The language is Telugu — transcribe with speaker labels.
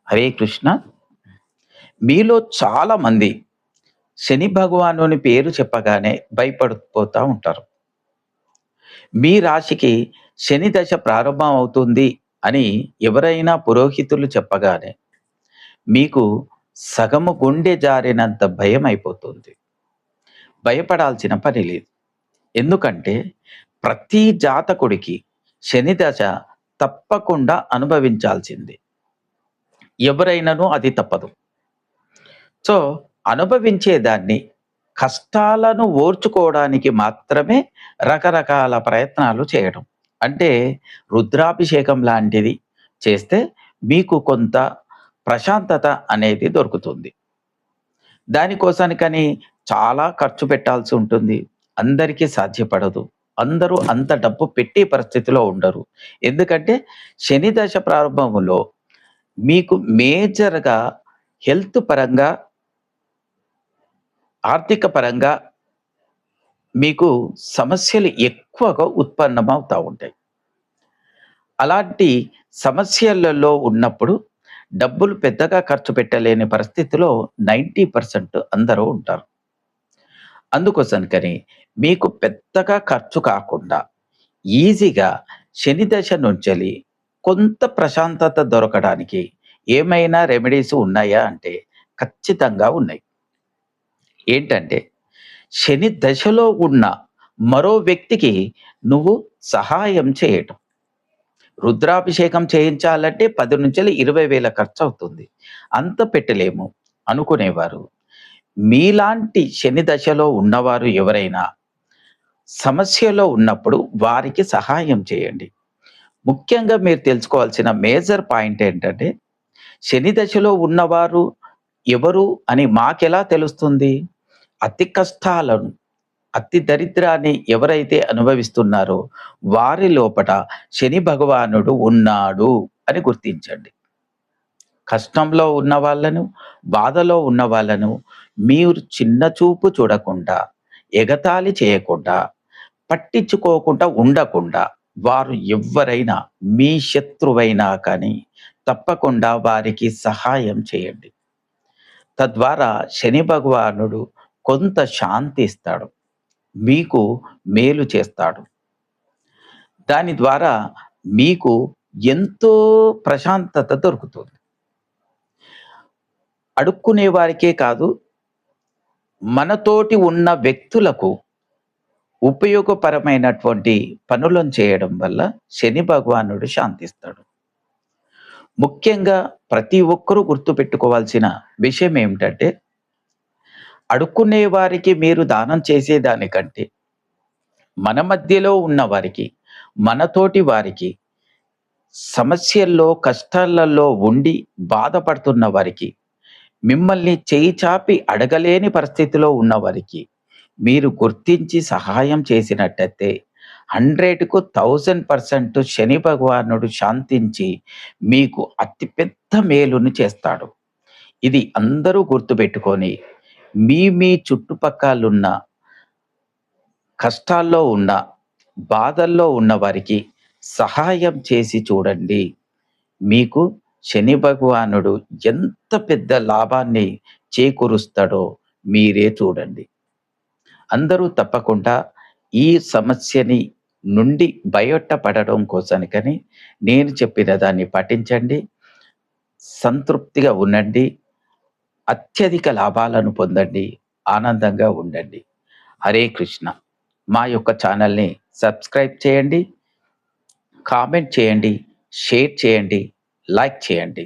Speaker 1: హరే కృష్ణ. మీలో చాలామంది శని భగవానుని పేరు చెప్పగానే భయపడిపోతా ఉంటారు. మీ రాశికి శని దశ ప్రారంభం అవుతుంది అని ఎవరైనా పురోహితులు చెప్పగానే మీకు సగము గుండె జారినంత భయం అయిపోతుంది. భయపడాల్సిన పని లేదు. ఎందుకంటే ప్రతి జాతకుడికి శని దశ తప్పకుండా అనుభవించాల్సిందే. ఎవరైనాను అది తప్పదు. సో, అనుభవించేదాన్ని కష్టాలను ఓర్చుకోవడానికి మాత్రమే రకరకాల ప్రయత్నాలు చేయడం. అంటే రుద్రాభిషేకం లాంటిది చేస్తే మీకు కొంత ప్రశాంతత అనేది దొరుకుతుంది. దానికోసానికని చాలా ఖర్చు పెట్టాల్సి ఉంటుంది. అందరికీ సాధ్యపడదు. అందరూ అంత డబ్బు పెట్టే పరిస్థితిలో ఉండరు. ఎందుకంటే శని దశ ప్రారంభంలో మీకు మేజర్‌గా హెల్త్ పరంగా, ఆర్థిక పరంగా మీకు సమస్యలు ఎక్కువగా ఉత్పన్నమవుతా ఉంటాయి. అలాంటి సమస్యలలో ఉన్నప్పుడు డబ్బులు పెద్దగా ఖర్చు పెట్టలేని పరిస్థితిలో 90% అందరూ ఉంటారు. అందుకోసనికని మీకు పెద్దగా ఖర్చు కాకుండా ఈజీగా శని దశ నుంచెలి కొంత ప్రశాంతత దొరకడానికి ఏమైనా రెమెడీస్ ఉన్నాయా అంటే ఖచ్చితంగా ఉన్నాయి. ఏంటంటే శని దశలో ఉన్న మరో వ్యక్తికి నువ్వు సహాయం చేయటం. రుద్రాభిషేకం చేయించాలంటే 10,000-20,000 ఖర్చవుతుంది. అంత పెట్టలేము అనుకునేవారు. మీలాంటి శని దశలో ఉన్నవారు ఎవరైనా సమస్యలో ఉన్నప్పుడు వారికి సహాయం చేయండి. ముఖ్యంగా మీరు తెలుసుకోవాల్సిన మేజర్ పాయింట్ ఏంటంటే, శని దశలో ఉన్నవారు ఎవరు అని మాకెలా తెలుస్తుంది? అతి కష్టాలను, అతి దరిద్రాన్ని ఎవరైతే అనుభవిస్తున్నారో వారి లోపట శని భగవానుడు ఉన్నాడు అని గుర్తించండి. కష్టంలో ఉన్న వాళ్ళను, బాధలో ఉన్న వాళ్ళను మీరు చిన్న చూపు చూడకుండా, ఎగతాళి చేయకుండా, పట్టించుకోకుండా ఉండకుండా వారు ఎవ్వరైనా మీ శత్రువైనా కానీ తప్పకుండా వారికి సహాయం చేయండి. తద్వారా శని భగవానుడు కొంత శాంతి ఇస్తాడు. మీకు మేలు చేస్తాడు. దాని ద్వారా మీకు ఎంతో ప్రశాంతత దొరుకుతుంది. అడుక్కునే వారికే కాదు, మనతోటి ఉన్న వ్యక్తులకు ఉపయోగపరమైనటువంటి పనులను చేయడం వల్ల శని భగవానుడు శాంతిస్తాడు. ముఖ్యంగా ప్రతి ఒక్కరూ గుర్తుపెట్టుకోవాల్సిన విషయం ఏమిటంటే, అడుక్కునే వారికి మీరు దానం చేసేదానికంటే మన మధ్యలో ఉన్న వారికి, మనతోటి వారికి, సమస్యల్లో, కష్టాలలో ఉండి బాధపడుతున్న వారికి, మిమ్మల్ని చేయి చాపి అడగలేని పరిస్థితిలో ఉన్నవారికి మీరు గుర్తించి సహాయం చేసినట్టయితే 100కు 1000% శని భగవానుడు శాంతించి మీకు అతి పెద్ద మేలును చేస్తాడు. ఇది అందరూ గుర్తుపెట్టుకొని మీ చుట్టుపక్కలున్న కష్టాల్లో ఉన్న, బాధల్లో ఉన్న వారికి సహాయం చేసి చూడండి. మీకు శని భగవానుడు ఎంత పెద్ద లాభాన్ని చేకూరుస్తాడో మీరే చూడండి. అందరూ తప్పకుండా ఈ సమస్యని నుండి బయటపడడం కోసానికని నేను చెప్పిన దాన్ని పాటించండి. సంతృప్తిగా ఉండండి. అత్యధిక లాభాలను పొందండి. ఆనందంగా ఉండండి. హరే కృష్ణ. మా యొక్క ఛానల్‌ని సబ్స్క్రైబ్ చేయండి, కామెంట్ చేయండి, షేర్ చేయండి, లైక్ చేయండి.